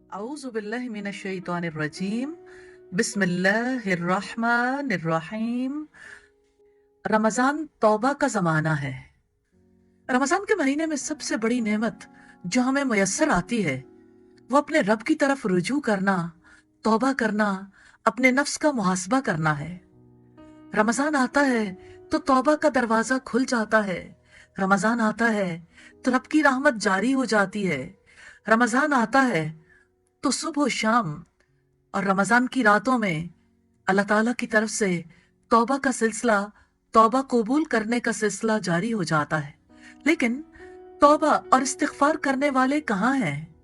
अऊज़ु बिल्लाहि मिनश शैतानिर रजीम बिस्मिल्लाहिर रहमानिर रहीम। रमजान तौबा का जमाना है। रमजान के महीने में सबसे बड़ी नेमत जो हमें मुयस्सर आती है वो अपने रब की तरफ रुजू करना, तौबा करना, अपने नफ्स का मुहासबा करना है। रमजान आता है तो तौबा का दरवाजा खुल जाता है। रमजान आता है तो रब की रहमत जारी हो जाती है। रमजान आता है तो सुबह शाम और रमजान की रातों में अल्लाह ताला की तरफ से तौबा का सिलसिला, तौबा कबूल करने का सिलसिला जारी हो जाता है। लेकिन तौबा और इस्तिगफार करने वाले कहाँ हैं?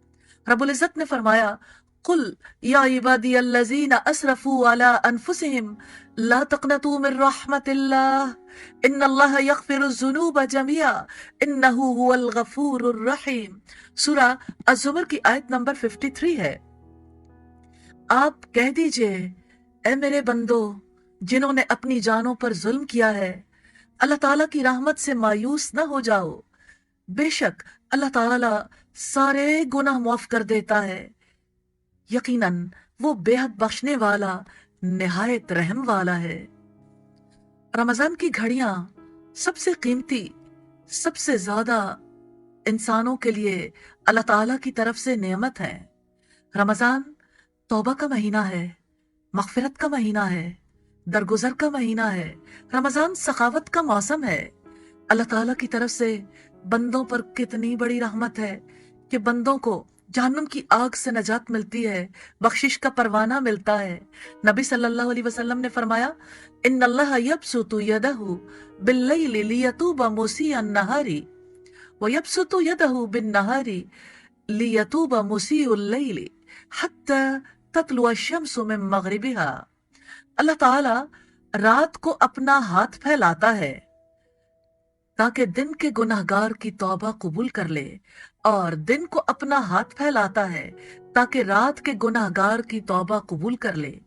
रब्बुल इज्जत ने फरमाया, कुल या इबादी अल्लज़ीना असरफू अला अनफुसिहिम ला तक़नतू मिन रहमतिल्लाह इन्नल्लाह यग़फिरुज़्ज़ुनूब जमीआ इन्नहु हुवल गफूरुर रहीम। सूरह अज़्ज़ुमर की आयत नंबर 53 है। आप कह दीजिए, ऐ मेरे बंदो जिन्होंने अपनी जानों पर जुल्म किया है, अल्लाह ताला की रहमत से मायूस न हो जाओ। बेशक अल्लाह ताला सारे गुनाह माफ कर देता है। यकीनन वो बेहद बख्शने वाला, निहायत रहम वाला है। रमजान की घड़ियां सबसे कीमती, सबसे ज्यादा इंसानों के लिए अल्लाह ताला की तरफ से नेमत है। रमजान तौबा का महीना है, मगफिरत का महीना है, दरगुजर का महीना है। रमजान सखावत का मौसम है। अल्लाह ताला की तरफ से बंदों पर कितनी बड़ी रहमत है कि बंदों को जहन्नुम की आग से नजात मिलती है, बख्शिश का परवाना मिलता है। नबी सल्लल्लाहु अलैहि वसल्लम ने फरमाया, इन्नल्लाह यबसुतु यदहु बिल्लैलि लियतूबा मुसीअन नहारी व यबसुतु यदहु बिन्नहारी लियतूबा मुसीउल लैली हत्ता ततलुअ अश-शम्सु मिन मगरिबिहा। अल्लाह ताला रात को अपना हाथ फैलाता है ताकि दिन के गुनाहगार की तौबा कबूल कर ले, और दिन को अपना हाथ फैलाता है ताकि रात के गुनाहगार की तौबा कबूल कर ले।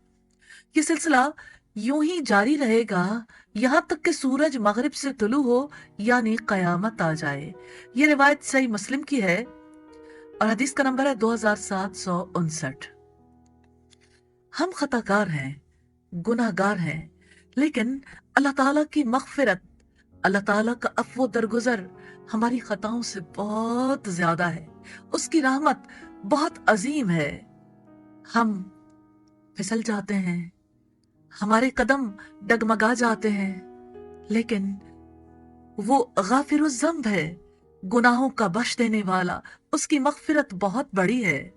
ये सिलसिला यूं ही जारी रहेगा यहां तक कि सूरज मगरिब से तुलू हो, यानी कयामत आ जाए। ये रिवायत सही मुस्लिम की है और हदीस का नंबर है 2759। हम खताकार हैं, गुनाहगार हैं, लेकिन अल्लाह ताला की मगफिरत, अल्लाह ताला का अफ़्व दरगुजर हमारी खताओं से बहुत ज्यादा है। उसकी रहमत बहुत अजीम है। हम फिसल जाते हैं, हमारे कदम डगमगा जाते हैं, लेकिन वो गाफिरुज़ ज़ंब है, गुनाहों का बख्श देने वाला। उसकी मगफिरत बहुत बड़ी है।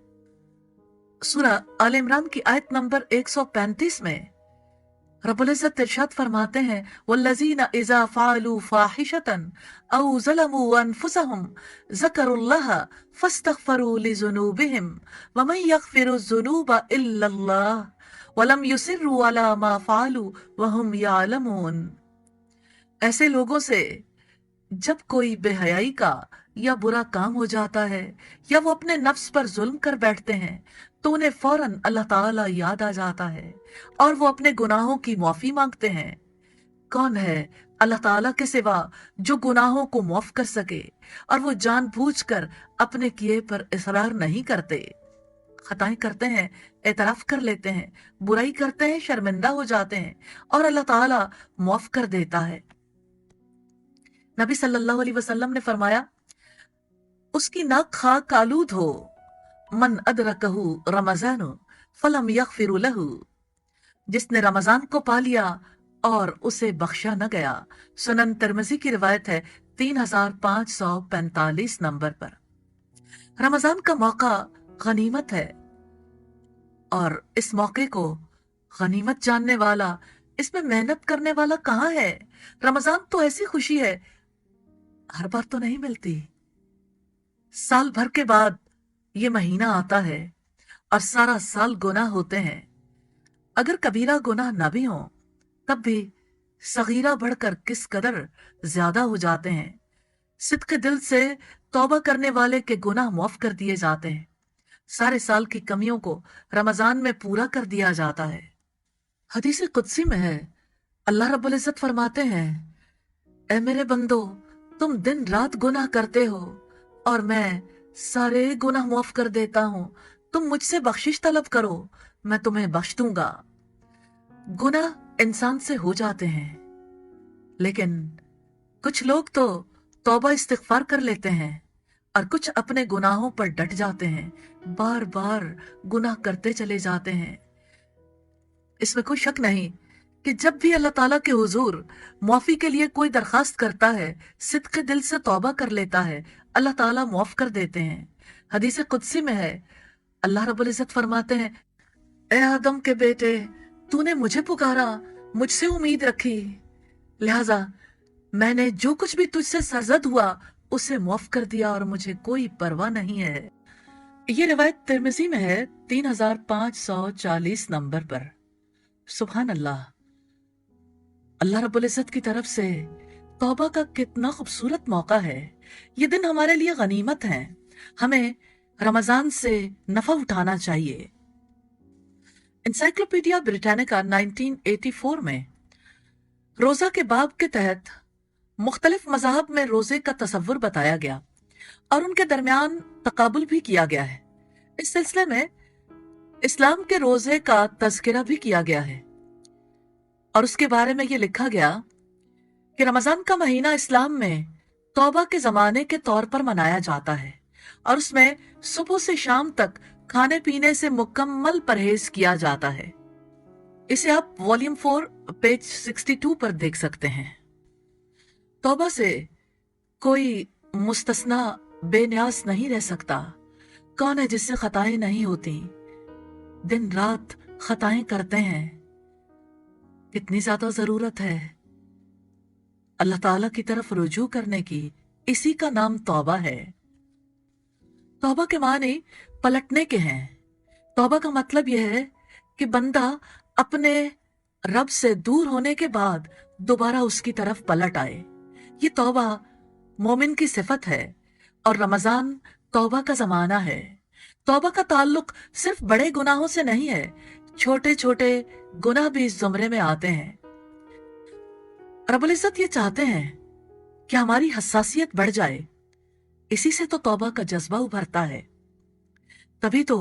सूरह आल इमरान की आयत नंबर 135 में रब्बुल इज्जत इरशाद फरमाते हैं, वल्लज़ीना इज़ा फ़अलू फ़ाहिशतन औ ज़लमू अनफुसहुम ज़करुल्लाह फ़स्तग़फ़रू लिज़ुनूबिहिम वमन यग़फ़िरुज़्ज़ुनूबा इल्लल्लाह वलम युसिर्रू अला मा फ़अलू वहुम यअलमून। ऐसे लोगों से जब कोई बेहयाई का या बुरा काम हो जाता है या वो अपने नफ्स पर जुल्म कर बैठते हैं तो उन्हें फौरन अल्लाह ताला याद आ जाता है और वो अपने गुनाहों की माफी मांगते हैं। कौन है अल्लाह ताला के सिवा जो गुनाहों को माफ कर सके, और वो जानबूझकर अपने किए पर इसरार नहीं करते। खताएं करते हैं, एतराफ कर लेते हैं, बुराई करते हैं, शर्मिंदा हो जाते हैं और अल्लाह ताला माफ कर देता है। नबी सल्लल्लाहु अलैहि वसल्लम ने फरमाया, उसकी नाक खाक आलूद हो, मन अदरकहु रमजानु फलम यगफिरु लहु, जिसने रमजान को पा लिया और उसे बख्शा न गया। सुनन तिरमिज़ी की रिवायत है 3545 नंबर पर। रमजान का मौका गनीमत है और इस मौके को गनीमत जानने वाला, इसमें मेहनत करने वाला कहाँ है? रमजान तो ऐसी खुशी है, हर बार तो नहीं मिलती। साल भर के बाद ये महीना आता है और सारा साल गुनाह होते हैं। अगर कबीरा गुनाह ना भी हो तब भी सगीरा बढ़कर किस कदर ज्यादा हो जाते हैं। सिद्क दिल से तौबा करने वाले के गुनाह माफ कर दिए जाते हैं। सारे साल की कमियों को रमजान में पूरा कर दिया जाता है। हदीस कुदसी में है, अल्लाह रब्बुल इज्जत फरमाते हैं, ऐ मेरे बंदो तुम दिन रात गुनाह करते हो और मैं सारे गुनाह माफ कर देता हूँ तुम मुझसे बख्शिश तलब करो, मैं तुम्हें बख्श दूंगा। गुनाह इंसान से हो जाते हैं, लेकिन कुछ लोग तो तौबा इस्तिगफार कर लेते हैं और कुछ अपने गुनाहों पर डट जाते हैं, बार बार गुनाह करते चले जाते हैं। इसमें कोई शक नहीं कि जब भी अल्लाह ताला के हुजूर मुआफी के लिए कोई दरखास्त करता है, सिद्क़ दिल से तौबा कर लेता है, अल्लाह ताला मुआफ कर देते हैं। हदीस कुदसी में है, अल्लाह रब्बुल इज़्ज़त फरमाते हैं, ए आदम के बेटे, तूने मुझे पुकारा, मुझसे उम्मीद रखी, लिहाजा मैंने जो कुछ भी तुझसे सरजद हुआ उसे मुआफ कर दिया और मुझे कोई परवाह नहीं है। ये रिवायत तिर्मिज़ी में है 3540 नंबर पर। सुभान अल्लाह। अल्लाह रब्बुल इज़्ज़त की तरफ से तौबा का कितना खूबसूरत मौका है। ये दिन हमारे लिए गनीमत है। हमें रमजान से नफा उठाना चाहिए। एनसाइक्लोपीडिया ब्रिटानिका 1984 में रोजा के बाब के तहत मुख्तलिफ मज़ाहब में रोजे का तसव्वुर बताया गया और उनके दरमियान तकाबुल भी किया गया है। इस सिलसिले में इस्लाम के रोजे का तज़किरा भी किया गया है और उसके बारे में ये लिखा गया कि रमजान का महीना इस्लाम में तौबा के जमाने के तौर पर मनाया जाता है और उसमें सुबह से शाम तक खाने पीने से मुकम्मल परहेज किया जाता है। इसे आप वॉल्यूम 4 पेज 62 पर देख सकते हैं। तौबा से कोई मुस्तस्ना बेनियाज नहीं रह सकता। कौन है जिससे खताएं नहीं होती? दिन रात खताएं करते हैं। कितनी ज्यादा जरूरत है अल्लाह ताला की तरफ रुजू करने की। इसी का नाम तौबा है। तौबा के माने पलटने के हैं। तौबा का मतलब यह है कि बंदा अपने रब से दूर होने के बाद दोबारा उसकी तरफ पलट आए। ये तौबा मोमिन की सिफत है और रमजान तौबा का जमाना है। तौबा का ताल्लुक सिर्फ बड़े गुनाहों से नहीं है, छोटे छोटे गुनाह भी इस जुमरे में आते हैं। रब्बुल इज़्ज़त ये चाहते हैं कि हमारी हसासियत बढ़ जाए। इसी से तो तौबा का जज्बा उभरता है। तभी तो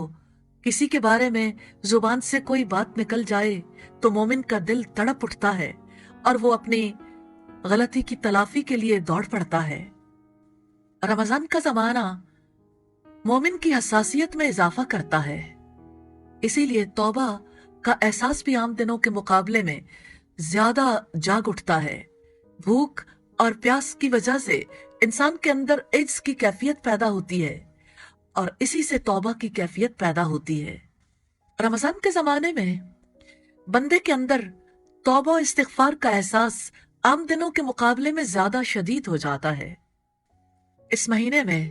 किसी के बारे में जुबान से कोई बात निकल जाए तो मोमिन का दिल तड़प उठता है और वो अपनी गलती की तलाफी के लिए दौड़ पड़ता है। रमजान का जमाना मोमिन की हसासियत में इजाफा करता है। इसीलिए तौबा का एहसास भी आम दिनों के मुकाबले में ज्यादा जाग उठता है। भूख और प्यास की वजह से इंसान के अंदर इज्ज की कैफियत पैदा होती है और इसी से तौबा की कैफियत पैदा होती है। रमजान के जमाने में बंदे के अंदर तौबा और इस्तिगफार का एहसास आम दिनों के मुकाबले में ज्यादा शदीद हो जाता है। इस महीने में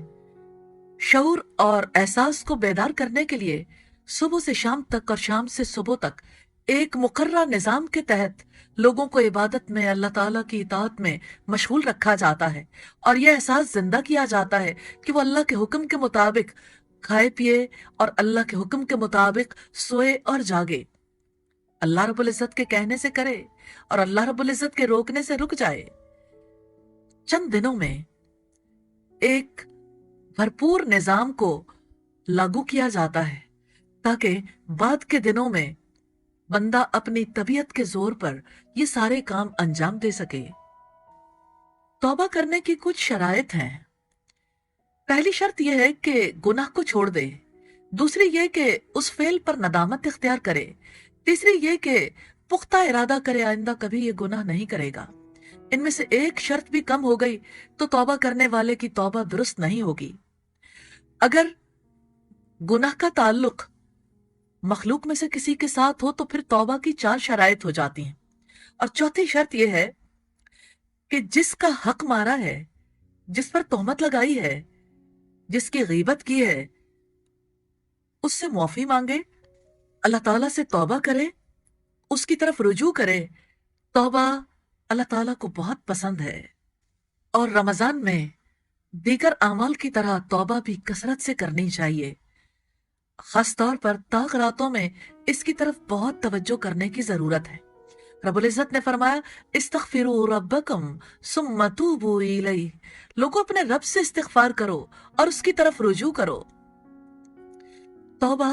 शऊर और एहसास को बेदार करने के लिए सुबह से शाम तक और शाम से सुबह तक एक मुकर्रर निजाम के तहत लोगों को इबादत में, अल्लाह ताला की इताअत में मशगूल रखा जाता है और यह एहसास जिंदा किया जाता है कि वो अल्लाह के हुक्म के मुताबिक खाए पिए और अल्लाह के हुक्म के मुताबिक सोए और जागे। अल्लाह रब्बुल इज़्ज़त के कहने से करे और अल्लाह रब्बुल इज़्ज़त के रोकने से रुक जाए। चंद दिनों में एक भरपूर निजाम को लागू किया जाता है ताकि बाद के दिनों में बंदा अपनी तबीयत के जोर पर ये सारे काम अंजाम दे सके। तौबा करने की कुछ शराइत हैं। पहली शर्त यह है कि गुनाह को छोड़ दे। दूसरी ये कि उस फेल पर नदामत इख्तियार करे। तीसरी ये कि पुख्ता इरादा करे आइंदा कभी ये गुनाह नहीं करेगा। इनमें से एक शर्त भी कम हो गई तो तौबा करने वाले की तौबा दुरुस्त नहीं होगी। अगर गुनाह का ताल्लुक मखलूक में से किसी के साथ हो तो फिर तौबा की 4 शराइत हो जाती हैं। और चौथी शर्त यह है कि जिसका हक मारा है, जिस पर तोहमत लगाई है, जिसकी गीबत की है, उससे मुआफी मांगे, अल्लाह ताला से तौबा करे, उसकी तरफ रुजू करे। तौबा अल्लाह ताला को बहुत पसंद है और रमजान में दीगर अमाल की तरह तौबा भी कसरत से करनी चाहिए। खास तौर पर ताक रातों में इसकी तरफ बहुत तवज्जो करने की जरूरत है। रब्बुल इज़्ज़त ने फरमाया, इस्तगफिरू रब्बकुम सुम्मा तूबू इलैहि। लोगों अपने रब से इस्तिगफार करो और उसकी तरफ रुजू करो। तौबा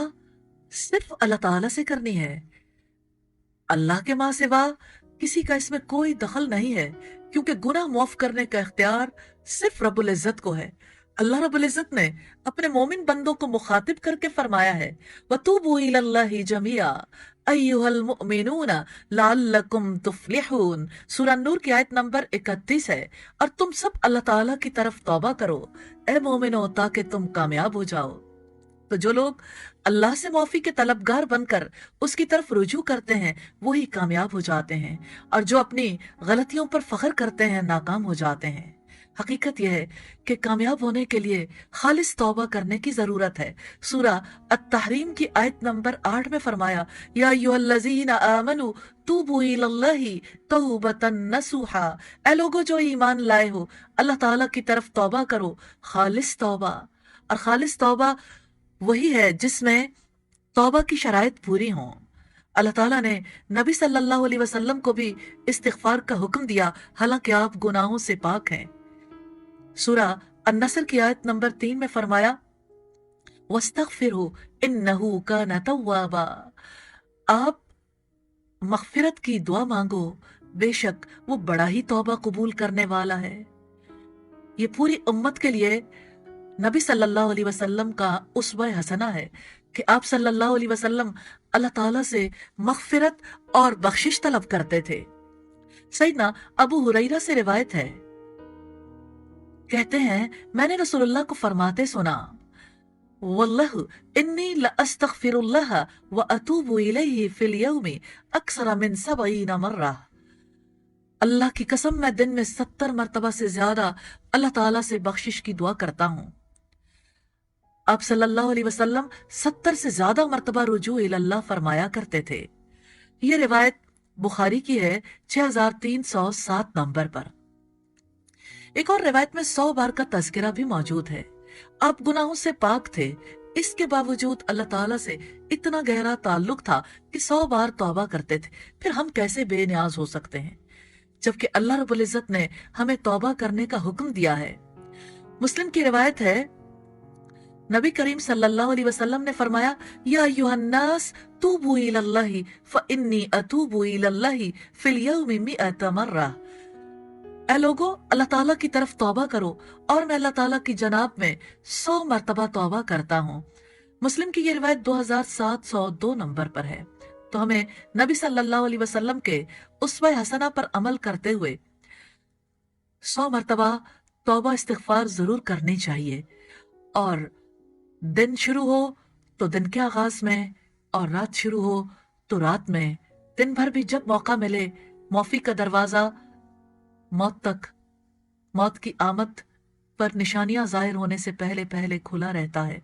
सिर्फ अल्लाह ताला से करनी है। अल्लाह के मां सिवा किसी का इसमें कोई दखल नहीं है, क्योंकि गुनाह माफ करने का इख्तियार सिर्फ रब्बुल इज्जत को है। अल्लाह रब्बुल इज्जत ने अपने मोमिन बंदों को मुखातिब करके फरमाया है, वतूबू इलल्लाहि जमीआ अय्युहल मुमिनूना लअल्लकुम तुफ्लिहून। सूरह नूर की आयत नंबर 31 है। और तुम सब अल्लाह ताला की तरफ तौबा करो ए मोमिनो, ताकि तुम कामयाब हो जाओ। तो जो लोग अल्लाह से माफी के तलबगार बनकर उसकी तरफ रुजू करते हैं वही कामयाब हो जाते हैं, और जो अपनी गलतियों पर फख्र करते हैं नाकाम हो जाते हैं। हकीकत यह है कि कामयाब होने के लिए खालिस तौबा करने की जरूरत है। सूरह अत-तहरीम की आयत नंबर 8 में फरमाया, या अय्युहल्लज़ीना आमनू तूबू इलल्लाहि तौबतन नसूहा। ऐ लोगो जो ईमान लाए हो, अल्लाह ताला की तरफ तौबा करो, खालिस तौबा। और खालिस तौबा वही है जिसमें तौबा की शराइत पूरी हों। अल्लाह ताला ने नबी सल्लल्लाहु अलैहि वसल्लम को भी इस्तिगफार का हुक्म दिया, हालांकि आप गुनाहों से पाक हैं। सूरह अन-नसर की आयत नंबर 3 में फरमाया, वस्तगफिरहु इन्नहु काना तव्वाबा। आप मगफिरत की दुआ मांगो, बेशक वो बड़ा ही तौबा कबूल करने वाला है। ये पूरी उम्मत के लिए नबी सल्लल्लाहु अलैहि वसल्लम का उस्वा हसना है कि आप सल्लल्लाहु अलैहि वसल्लम अल्लाह ताला से मगफिरत और बख्शिश तलब करते थे। सैयदना अबू हुरैरा से रिवायत है, कहते हैं मैंने रसूलुल्लाह को फरमाते सुना, वल्लाहु इन्नी लअस्तगफिरुल्लाह व अतूबु इलैहि फिल यौमी अक्सर मिन 70 मर्रा। अल्लाह की कसम मैं दिन में 70 मर्तबा से ज्यादा अल्लाह ताला से बख्शिश की दुआ करता हूँ। आप सल्लल्लाहु अलैहि वसल्लम 70 से ज्यादा मर्तबा रुजू इलल्लाह फरमाया करते थे। ये रिवायत बुखारी की है 6307 नंबर पर। एक और रिवायत में 100 बार का तज़किरा भी मौजूद है। आप गुनाहों से पाक थे, इसके बावजूद अल्लाह ताला से इतना गहरा ताल्लुक था कि 100 बार तौबा करते थे। फिर हम कैसे बेनियाज हो सकते हैं, जबकि अल्लाह रब्बुल इज्जत ने हमें तौबा करने का हुक्म दिया है। मुस्लिम की रिवायत है, नबी करीम सल्लल्लाहु अलैहि वसल्लम ने फरमाया, या अय्युहन्नास तूबू इलल्लाहि फइन्नी अतूबू इलल्लाहि फिल यौमि 100 मर्रा। ऐ लोगो, अल्लाह ताला की तरफ तौबा करो और मैं अल्लाह ताला की जनाब में 100 मर्तबा तौबा करता हूँ। मुस्लिम की ये रिवायत 2702 नंबर पर है। तो हमें नबी सल्लल्लाहु अलैहि वसल्लम के उस्वा हसना पर अमल करते हुए 100 मर्तबा तौबा इस्तिगफार जरूर करनी चाहिए। और दिन शुरू हो तो दिन के आगाज में, और रात शुरू हो तो रात में। दिन भर भी जब मौका मिले, माफी का दरवाजा मौत की आमद पर निशानियां जाहिर होने से पहले पहले खुला रहता है।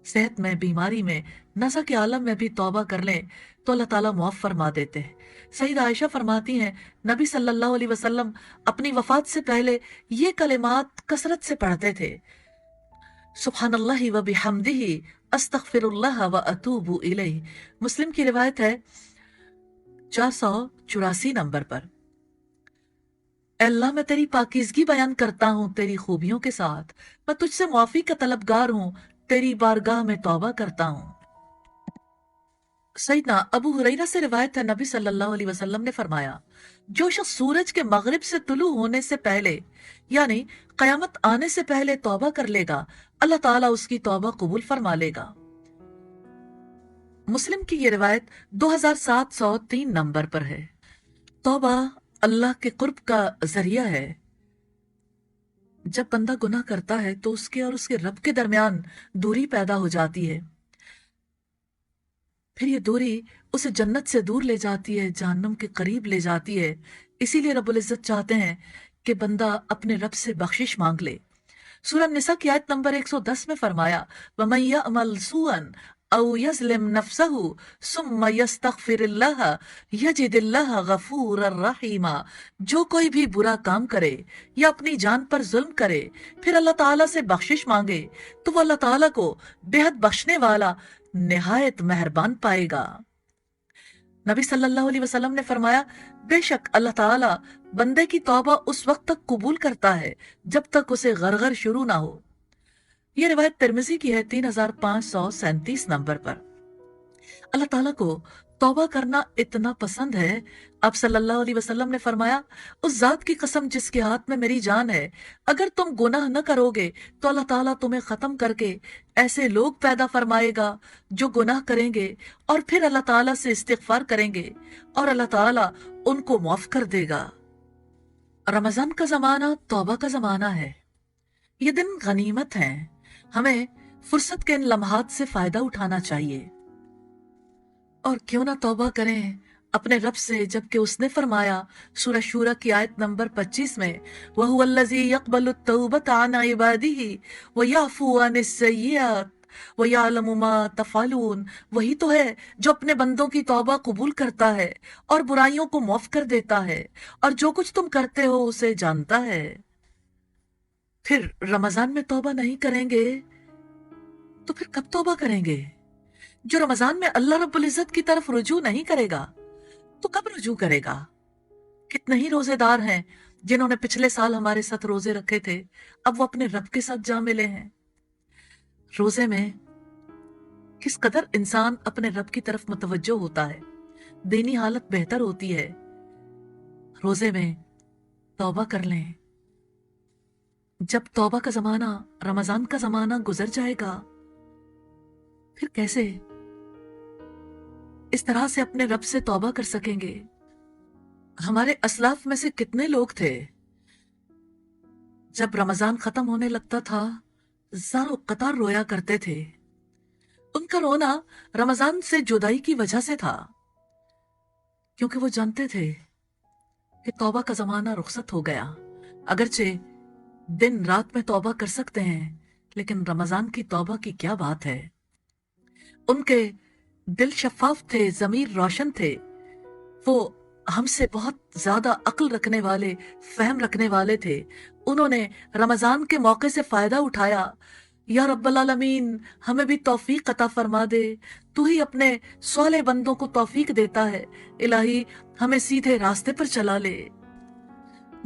सेहत में, बीमारी में, नशा के आलम में भी तौबा कर लें तो अल्लाह ताला मुआफ फरमा देते हैं। सईदा आयशा फरमाती हैं, नबी सल्लल्लाहु अलैहि वसल्लम अपनी वफात से पहले ये कलिमात कसरत से पढ़ते थे, सुब्हानल्लाहि व बिहम्दिही अस्तगफिरुल्लाह व अतूबु इलैहि। मुस्लिम की रिवायत है 484 नंबर पर, अल्लाह मैं तेरी पाकीज़गी बयान करता हूँ तेरी खूबियों के साथ, मैं तुझसे माफी का तलबगार हूँ, तेरी बारगाह में तौबा करता हूँ। सैयदना अबू हुरैरा से रिवायत है, नबी सल्लल्लाहु अलैहि वसल्लम ने फरमाया, जो शख्स सूरज के मगरिब से तुलू होने से पहले यानी कयामत आने से पहले तौबा कर लेगा, अल्लाह ताला उसकी तौबा कबूल फरमा लेगा। मुस्लिम की ये रिवायत 2703 नंबर पर है। तौबा अल्लाह के कुर्ब का जरिया है। जब बंदा गुनाह करता है तो उसके और उसके रब के दरमियान दूरी पैदा हो जाती है। फिर ये दूरी उसे जन्नत से दूर ले जाती है, जहन्नम के करीब ले जाती है। इसीलिए रब्बुल इज्जत चाहते हैं कि बंदा अपने रब से बख्शिश मांग ले। सूरह निसा की आयत नंबर 110 में फरमाया, वमन यअमल सूअन औ यज़लिम नफ्सहु सुम्मा यस्तगफिरुल्लाह यजिदिल्लाह गफूरर रहीमा। जो कोई भी बुरा काम करे या अपनी जान पर जुल्म करे फिर अल्लाह ताला से बख्शिश मांगे तो वो अल्लाह ताला को बेहद बख्शने वाला, निहायत मेहरबान पाएगा। नबी सल्लल्लाहु अलैहि वसल्लम ने फरमाया, बेशक अल्लाह ताला बंदे की तौबा उस वक्त तक कबूल करता है जब तक उसे गरगर शुरू ना हो। یہ روایت तिरमिज़ी की है 3537 नंबर पर। अल्लाह ताला को तौबा करना इतना पसंद है, आप सल्लल्लाहु अलैहि वसल्लम ने फरमाया, उस जात की कसम जिसके हाथ में मेरी जान है, अगर तुम गुनाह न करोगे तो अल्लाह ताला तुम्हें खत्म करके ऐसे लोग पैदा फरमाएगा जो गुनाह करेंगे और फिर अल्लाह ताला से इस्तिगफार करेंगे और अल्लाह ताला उनको माफ कर देगा। रमजान का जमाना तौबा का जमाना है। ये दिन गनीमत है, हमें फुर्सत के इन लम्हात से फायदा उठाना चाहिए और क्यों ना तौबा करें अपने रब से, जबकि उसने फरमाया सूरह शूरा की आयत नंबर 25 में, वहुवल्लज़ी यक़बलु तौबत अन इबादिही व याफ़ू अनिस सय्यिआत व यअलमु मा तफ़अलून। वही तो है जो अपने बंदों की तौबा कबूल करता है और बुराइयों को माफ कर देता है और जो कुछ तुम करते हो उसे जानता है। फिर रमजान में तौबा नहीं करेंगे तो फिर कब तौबा करेंगे? जो रमजान में अल्लाह रब्बुल इज्जत की तरफ रुजू नहीं करेगा तो कब रुजू करेगा? कितने ही रोजेदार हैं जिन्होंने पिछले साल हमारे साथ रोजे रखे थे, अब वो अपने रब के साथ जा मिले हैं। रोजे में किस कदर इंसान अपने रब की तरफ मुतवज्जो होता है, दीनी हालत बेहतर होती है। रोजे में तौबा कर लें। जब तौबा का जमाना, रमजान का जमाना गुजर जाएगा, फिर कैसे इस तरह से अपने रब से तौबा कर सकेंगे? हमारे असलाफ में से कितने लोग थे जब रमजान खत्म होने लगता था ज़ारो कतार रोया करते थे। उनका रोना रमजान से जुदाई की वजह से था, क्योंकि वो जानते थे कि तौबा का जमाना रुखसत हो गया। अगरचे दिन रात में तौबा कर सकते हैं, लेकिन रमजान की तौबा की क्या बात है। उनके दिल शफाफ थे, जमीर रोशन थे, वो हमसे बहुत ज्यादा अक्ल रखने वाले, फहम रखने वाले थे। उन्होंने रमजान के मौके से फायदा उठाया। या रब्बल आलमीन, हमें भी तौफीक अता फरमा दे, तू ही अपने सौले बंदों को तौफीक देता है, इलाही हमें सीधे रास्ते पर चला ले।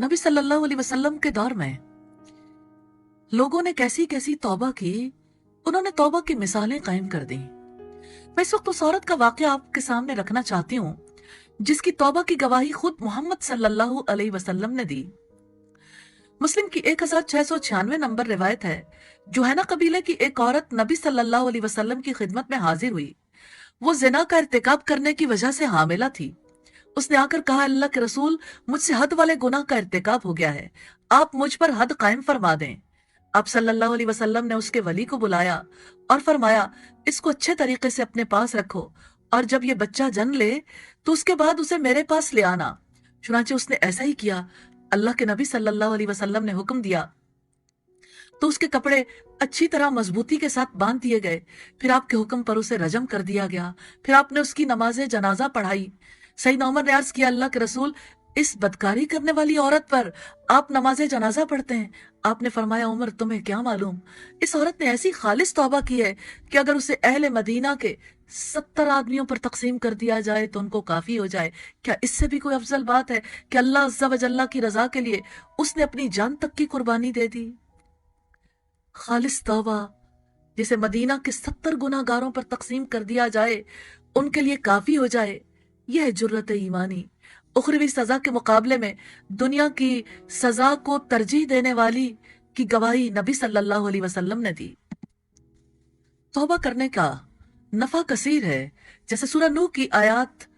नबी सल्लल्लाहु अलैहि वसल्लम के दौर में लोगों ने कैसी कैसी तौबा की, उन्होंने तौबा की मिसालें कायम कर दी। मैं इस वक्त उस औरत का वाकया आपके सामने रखना चाहती हूँ जिसकी तौबा की गवाही खुद मोहम्मद सल्लल्लाहु अलैहि वसल्लम ने दी। मुस्लिम की 1696 नंबर रिवायत है, जुहैना कबीले की एक औरत नबी सल्लल्लाहु अलैहि वसल्लम की खिदमत में हाजिर हुई। वो जिना का इर्तिकाब करने की वजह से हामिला थी। उसने आकर कहा, अल्लाह के रसूल, मुझसे हद वाले गुनाह का इर्तिकाब हो गया है, आप मुझ पर हद कायम फरमा दें। आप सल्लल्लाहु अलैहि वसल्लम ने उसके वली को बुलाया और फरमाया, इसको अच्छे तरीके से अपने पास रखो और जब ये बच्चा जन्म ले तो उसके बाद उसे मेरे पास ले आना। चुनांचे उसने ऐसा ही किया। अल्लाह के नबी सल्लल्लाहु अलैहि वसल्लम ने हुक्म दिया तो उसके कपड़े अच्छी तरह मजबूती के साथ बांध दिए गए। फिर आपके हुक्म पर उसे रजम कर दिया गया। फिर आपने उसकी नमाज जनाजा पढ़ाई। सईदना उमर ने अर्ज किया, अल्लाह के रसूल, इस बदकारी करने वाली औरत पर आप नमाज जनाजा पढ़ते हैं? आपने फरमाया, उमर, तुम्हें क्या मालूम, इस औरत ने ऐसी खालिस तौबा की है कि अगर उसे अहले मदीना के 70 आदमियों पर तकसीम कर दिया जाए तो उनको काफी हो जाए। क्या इससे भी कोई अफजल बात है कि अल्लाह अज़्ज़ा व जल्ला की रजा के लिए उसने अपनी जान तक की कुर्बानी दे दी। खालिस तौबा जिसे मदीना के 70 गुनाहगारों पर तकसीम कर दिया जाए उनके लिए काफी हो जाए, यह है जुर्रत ईमानी। उखरवी सजा के मुकाबले में दुनिया की सजा को तरजीह देने वाली की गवाही नबी सल्लल्लाहु अलैहि वसल्लम ने दी। तौबा करने का नफा कसीर है। जैसे सूरह नूह की आयत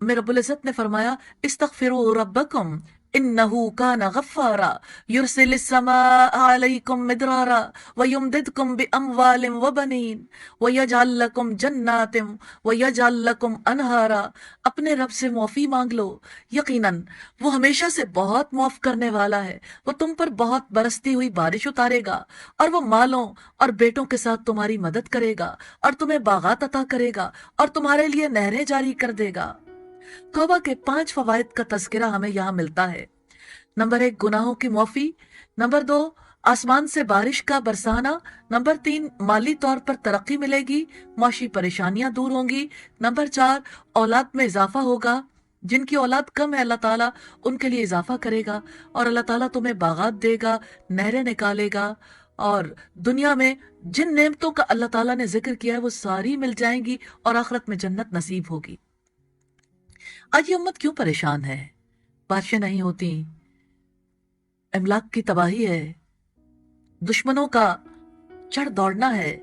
में रब्बुल इज्जत ने फरमाया, इस्तगफिरू रब्बकुम इन्नहु काना गफ्फारा युरसिलिस समाअ अलैकुम मिदरारा व युमदिदकुम बिअमवालिन व बनीन व यजअल लकुम जन्नातिन व यजअल लकुम अनहारा। अपने रब से माफी मांग लो, यकीनन वो हमेशा से बहुत माफ करने वाला है। वो तुम पर बहुत बरसती हुई बारिश उतारेगा और वो मालों और बेटों के साथ तुम्हारी मदद करेगा और तुम्हें बागात अता करेगा और तुम्हारे लिए नहरें जारी कर देगा। तौबा के 5 फवायद का तज़किरा हमें यहाँ मिलता है। नंबर 1, गुनाहों की माफी। नंबर 2, आसमान से बारिश का बरसाना। नंबर 3, माली तौर पर तरक्की मिलेगी, माशी परेशानियां दूर होंगी। नंबर 4, औलाद में इजाफा होगा। जिनकी औलाद कम है अल्लाह ताला उनके लिए इजाफा करेगा और अल्लाह ताला तुम्हें बागात देगा, नहरें निकालेगा اور دنیا میں جن نعمتوں کا اللہ تعالیٰ نے ذکر کیا ہے وہ ساری مل جائیں گی اور آخرت میں جنت نصیب ہوگی۔ آج یہ امت کیوں پریشان ہے؟ بارشیں نہیں ہوتی، املاک کی تباہی ہے، دشمنوں کا چڑھ دوڑنا ہے،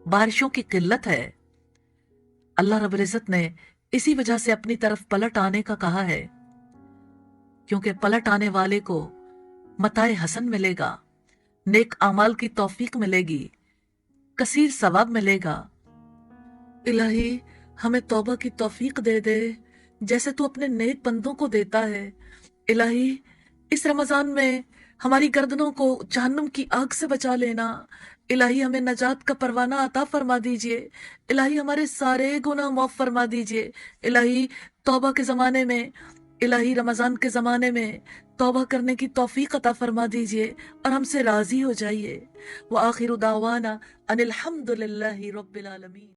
بارشوں کی قلت ہے۔ اللہ رب العزت نے اسی وجہ سے اپنی طرف پلٹ آنے کا کہا ہے، کیونکہ پلٹ آنے والے کو متاع حسن ملے گا، نیک اعمال کی توفیق ملے گی، کثیر ثواب ملے گا۔ الہی ہمیں توبہ کی توفیق دے دے جیسے تو اپنے نیک بندوں کو دیتا ہے۔ الہی اس رمضان میں ہماری گردنوں کو جہنم کی آگ سے بچا لینا۔ الہی ہمیں نجات کا پروانہ عطا فرما دیجئے۔ الہی ہمارے سارے گناہ معاف فرما دیجئے۔ الہی توبہ کے زمانے میں، الہی رمضان کے زمانے میں توبہ کرنے کی توفیق عطا فرما دیجئے اور ہم سے راضی ہو جائیے۔ وآخر دعوانا ان الحمد للہ رب العالمین۔